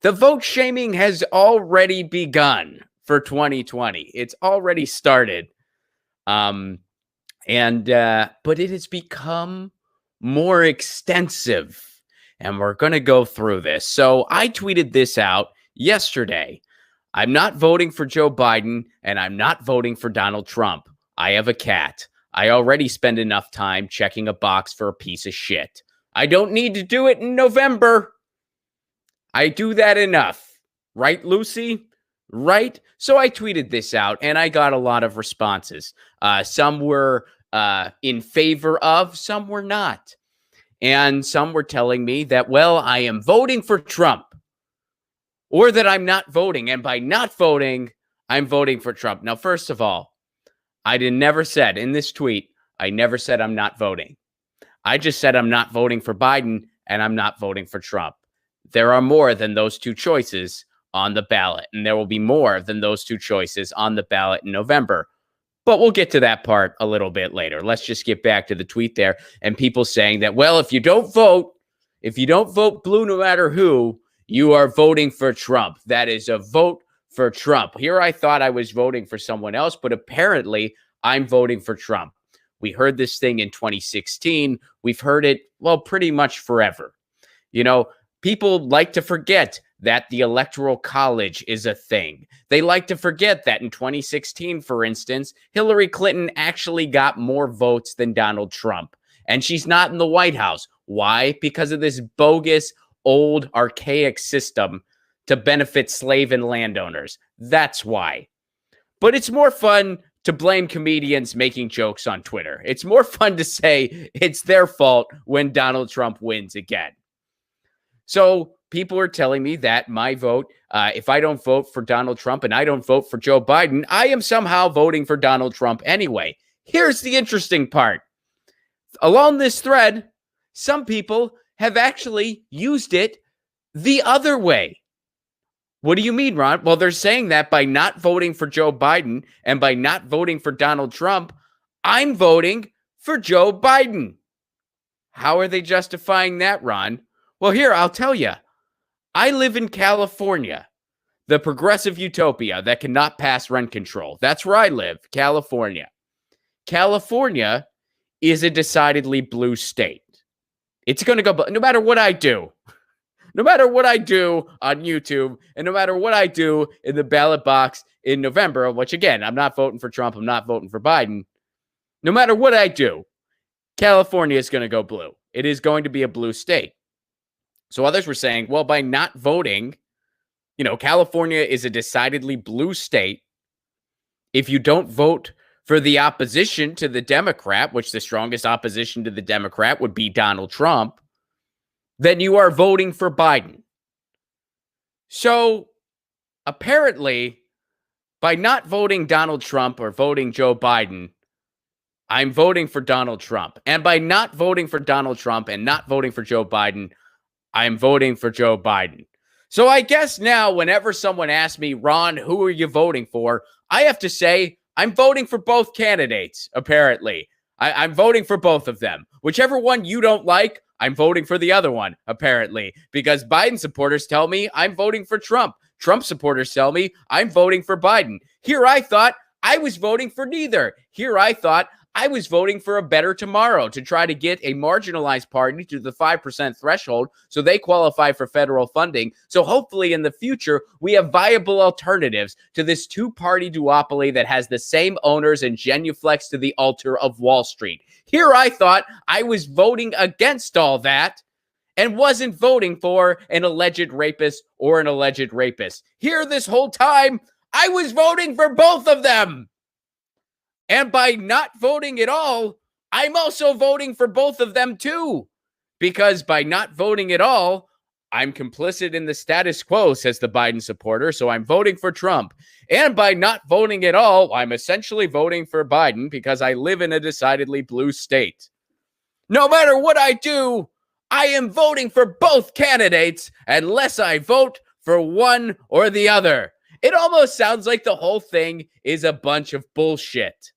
The vote shaming has already begun for 2020. It's already started. Um, but it has become more extensive. And we're going to go through this. So I tweeted this out yesterday. I'm not voting for Joe Biden, and I'm not voting for Donald Trump. I have a cat. I already spend enough time checking a box for a piece of shit. I don't need to do it in November. I do that enough. Right, Lucy? Right? So I tweeted this out, and I got a lot of responses. Some were in favor of, some were not. And some were telling me that, well, I am voting for Trump, or that I'm not voting. And by not voting, I'm voting for Trump. Now, first of all, never said in this tweet, I never said I'm not voting. I just said I'm not voting for Biden and I'm not voting for Trump. There are more than those two choices on the ballot, and there will be more than those two choices on the ballot in November. But we'll get to that part a little bit later. Let's just get back to the tweet there and people saying that, well, if you don't vote blue no matter who, you are voting for Trump. That is a vote for Trump. Here I thought I was voting for someone else, but apparently I'm voting for Trump. We heard this thing in 2016. We've heard it, well, pretty much forever. You know, people like to forget that the Electoral College is a thing. They like to forget that in 2016, for instance, Hillary Clinton actually got more votes than Donald Trump. And she's not in the White House. Why? Because of this bogus, old, archaic system to benefit slave and landowners. That's why. But it's more fun to blame comedians making jokes on Twitter. It's more fun to say it's their fault when Donald Trump wins again. So people are telling me that my vote, if I don't vote for Donald Trump and I don't vote for Joe Biden, I am somehow voting for Donald Trump anyway. Here's the interesting part. Along this thread, some people have actually used it the other way. What do you mean, Ron? Well, they're saying that by not voting for Joe Biden and by not voting for Donald Trump, I'm voting for Joe Biden. How are they justifying that, Ron? Well, here, I'll tell you. I live in California, the progressive utopia that cannot pass rent control. That's where I live, California. California is a decidedly blue state. It's going to go, no matter what I do. No matter what I do on YouTube, and no matter what I do in the ballot box in November, which again, I'm not voting for Trump, I'm not voting for Biden. No matter what I do, California is going to go blue. It is going to be a blue state. So others were saying, well, by not voting, California is a decidedly blue state. If you don't vote for the opposition to the Democrat, which the strongest opposition to the Democrat would be Donald Trump, then you are voting for Biden. So apparently, by not voting Donald Trump or voting Joe Biden, I'm voting for Donald Trump. And by not voting for Donald Trump and not voting for Joe Biden, I'm voting for Joe Biden. So I guess now whenever someone asks me, Ron, who are you voting for? I have to say, I'm voting for both candidates, apparently. I'm voting for both of them. Whichever one you don't like, I'm voting for the other one, apparently, because Biden supporters tell me I'm voting for Trump. Trump supporters tell me I'm voting for Biden. Here I thought I was voting for neither. Here I thought I was voting for a better tomorrow to try to get a marginalized party to the 5% threshold so they qualify for federal funding. So hopefully in the future, we have viable alternatives to this two-party duopoly that has the same owners and genuflects to the altar of Wall Street. Here I thought I was voting against all that and wasn't voting for an alleged rapist or an alleged rapist. Here this whole time, I was voting for both of them. And by not voting at all, I'm also voting for both of them too. Because by not voting at all, I'm complicit in the status quo, says the Biden supporter, so I'm voting for Trump. And by not voting at all, I'm essentially voting for Biden because I live in a decidedly blue state. No matter what I do, I am voting for both candidates unless I vote for one or the other. It almost sounds like the whole thing is a bunch of bullshit.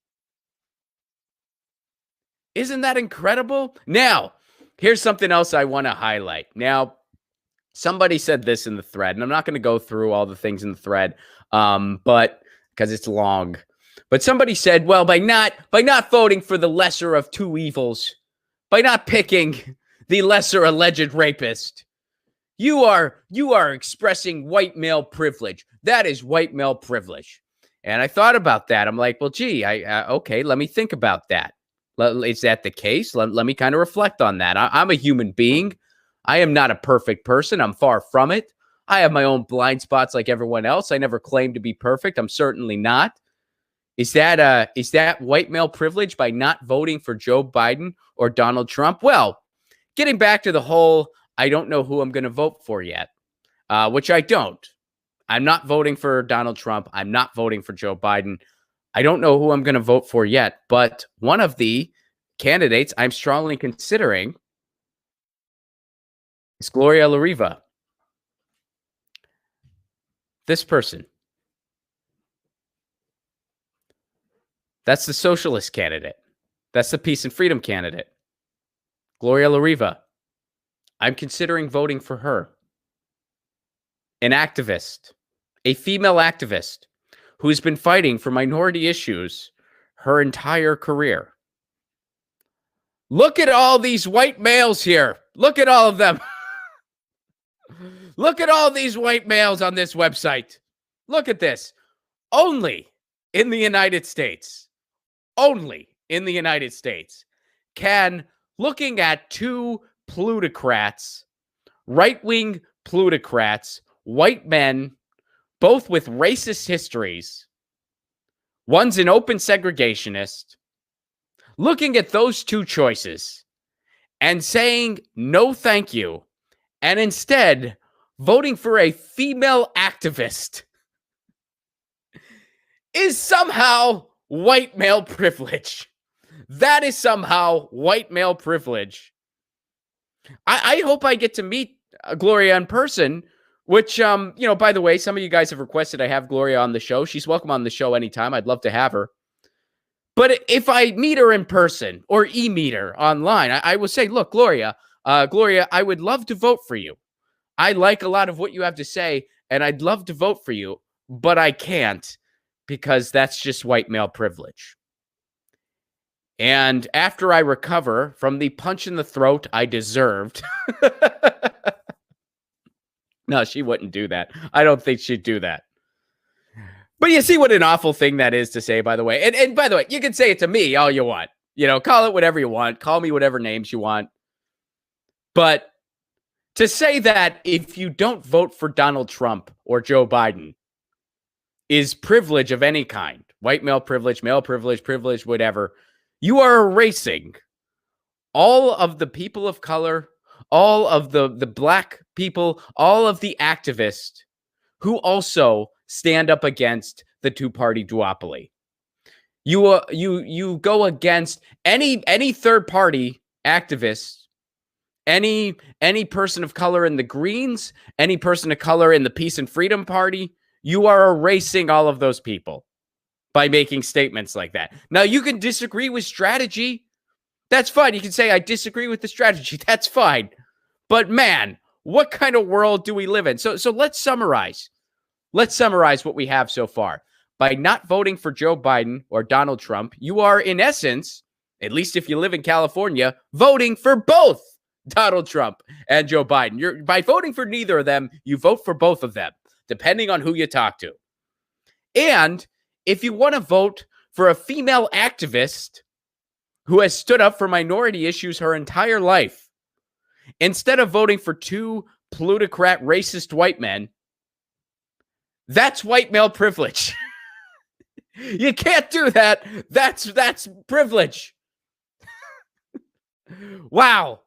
Isn't that incredible? Now, here's something else I want to highlight. Now, Somebody said this in the thread, and I'm not going to go through all the things in the thread, but because it's long. But somebody said, well, by not voting for the lesser of two evils, by not picking the lesser alleged rapist, you are expressing white male privilege. That is white male privilege. And I thought about that. I'm like, well, gee, okay, let me think about that. Is that the case? Let me kind of reflect on that. I'm a human being. I am not a perfect person. I'm far from it. I have my own blind spots like everyone else. I never claimed to be perfect. I'm certainly not. Is that white male privilege by not voting for Joe Biden or Donald Trump? Well, getting back to the whole, I don't know who I'm going to vote for yet, which I don't. I'm not voting for Donald Trump. I'm not voting for Joe Biden. I don't know who I'm going to vote for yet, but one of the candidates I'm strongly considering is Gloria La Riva. This person. That's the socialist candidate. That's the peace and freedom candidate. Gloria La Riva. I'm considering voting for her. An activist, a female activist who's been fighting for minority issues her entire career. Look at all these white males here. Look at all of them. Look at all these white males on this website. Look at this. Only in the United States, can, looking at two plutocrats, right-wing plutocrats, white men, both with racist histories, one's an open segregationist, looking at those two choices and saying no thank you, and instead voting for a female activist is somehow white male privilege. That is somehow white male privilege. I hope I get to meet Gloria in person, which, by the way, some of you guys have requested I have Gloria on the show. She's welcome on the show anytime. I'd love to have her. But if I meet her in person or e-meet her online, I will say, look, Gloria, I would love to vote for you. I like a lot of what you have to say, and I'd love to vote for you, but I can't because that's just white male privilege. And after I recover from the punch in the throat I deserved, no, she wouldn't do that. I don't think she'd do that. But you see what an awful thing that is to say, by the way. And by the way, you can say it to me all you want. Call it whatever you want. Call me whatever names you want. But to say that if you don't vote for Donald Trump or Joe Biden is privilege of any kind, white male privilege, whatever, you are erasing all of the people of color, all of the black people, all of the activists who also stand up against the two-party duopoly. You go against any third-party activist, any person of color in the Greens, any person of color in the Peace and Freedom Party. You are erasing all of those people by making statements like that. Now, you can disagree with strategy. That's fine. You can say, I disagree with the strategy. That's fine. But man, what kind of world do we live in? So let's summarize. Let's summarize what we have so far. By not voting for Joe Biden or Donald Trump, you are, in essence, at least if you live in California, voting for both Donald Trump and Joe Biden. By voting for neither of them, you vote for both of them, depending on who you talk to. And if you want to vote for a female activist who has stood up for minority issues her entire life, instead of voting for two plutocrat racist white men, that's white male privilege. You can't do that. That's privilege. Wow.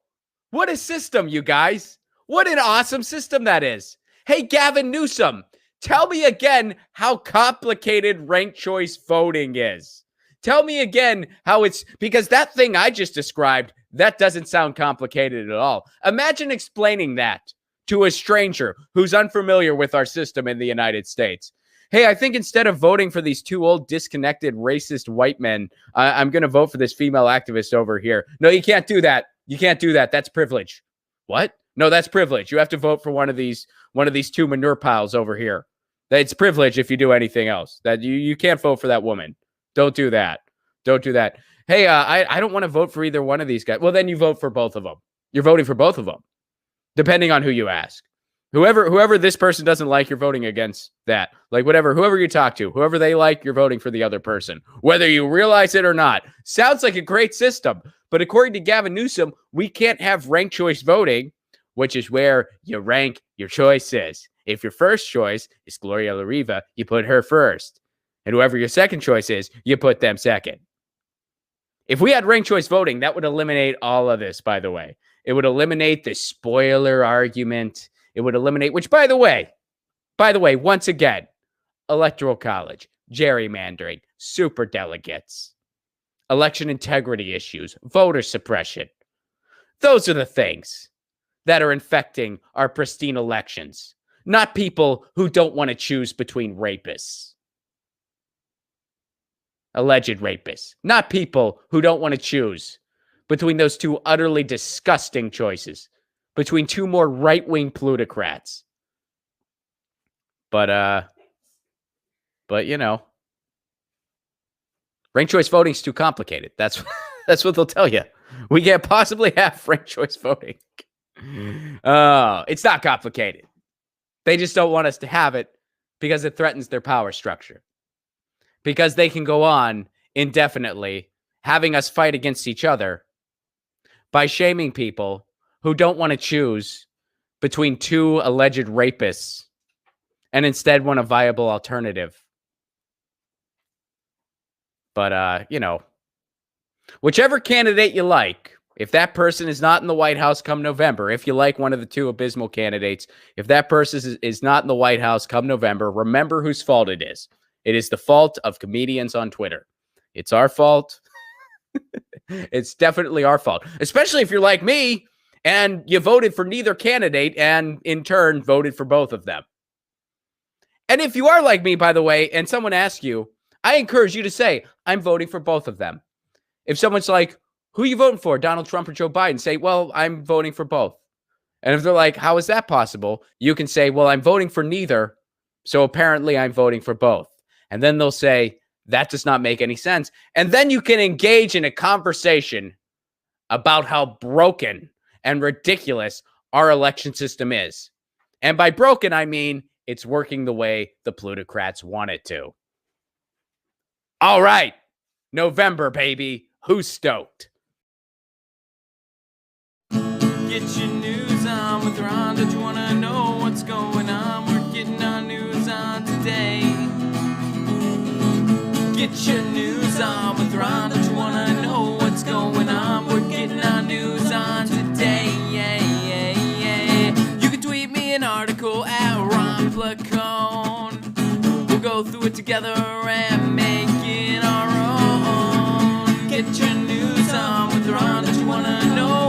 What a system, you guys. What an awesome system that is. Hey, Gavin Newsom, tell me again how complicated ranked choice voting is. Tell me again how it's, because that thing I just described, that doesn't sound complicated at all. Imagine explaining that to a stranger who's unfamiliar with our system in the United States. Hey, I think instead of voting for these two old, disconnected, racist white men, I'm going to vote for this female activist over here. No, you can't do that. You can't do that. That's privilege. What? No, that's privilege. You have to vote for one of these two manure piles over here. It's privilege if you do anything else. That you can't vote for that woman. Don't do that. Don't do that. Hey, I don't want to vote for either one of these guys. Well, then you vote for both of them. You're voting for both of them, depending on who you ask. Whoever this person doesn't like, you're voting against that. Like whoever you talk to, whoever they like, you're voting for the other person, whether you realize it or not. Sounds like a great system, but according to Gavin Newsom, we can't have ranked choice voting, which is where you rank your choices. If your first choice is Gloria La Riva, you put her first. And whoever your second choice is, you put them second. If we had ranked choice voting, that would eliminate all of this, by the way. It would eliminate the spoiler argument. It would eliminate, which, by the way, once again, electoral college, gerrymandering, super delegates, election integrity issues, voter suppression. Those are the things that are infecting our pristine elections, not people who don't want to choose between rapists. Alleged rapists, not people who don't want to choose between those two utterly disgusting choices, between two more right-wing plutocrats. But you know, ranked choice voting is too complicated. That's what they'll tell you. We can't possibly have ranked choice voting. It's not complicated. They just don't want us to have it because it threatens their power structure. Because they can go on indefinitely having us fight against each other by shaming people who don't want to choose between two alleged rapists and instead want a viable alternative. But, you know, whichever candidate you like, if that person is not in the White House come November, if you like one of the two abysmal candidates, if that person is not in the White House come November, remember whose fault it is. It is the fault of comedians on Twitter. It's our fault. It's definitely our fault, especially if you're like me and you voted for neither candidate and in turn voted for both of them. And if you are like me, by the way, and someone asks you, I encourage you to say, I'm voting for both of them. If someone's like, who are you voting for, Donald Trump or Joe Biden? Say, well, I'm voting for both. And if they're like, how is that possible? You can say, well, I'm voting for neither, so apparently I'm voting for both. And then they'll say, that does not make any sense. And then you can engage in a conversation about how broken and ridiculous our election system is. And by broken, I mean it's working the way the plutocrats want it to. All right, November, baby. Who's stoked? Get your news on with Ron. Don't you want to know what's going on? We're getting our news on today. Get your news on with Ron. Don't you want to know what's going on? We're getting our news on today. You can tweet me an article at Ron Placone. We'll go through it together and make it our own. Get your news on with Ron. Don't you want to know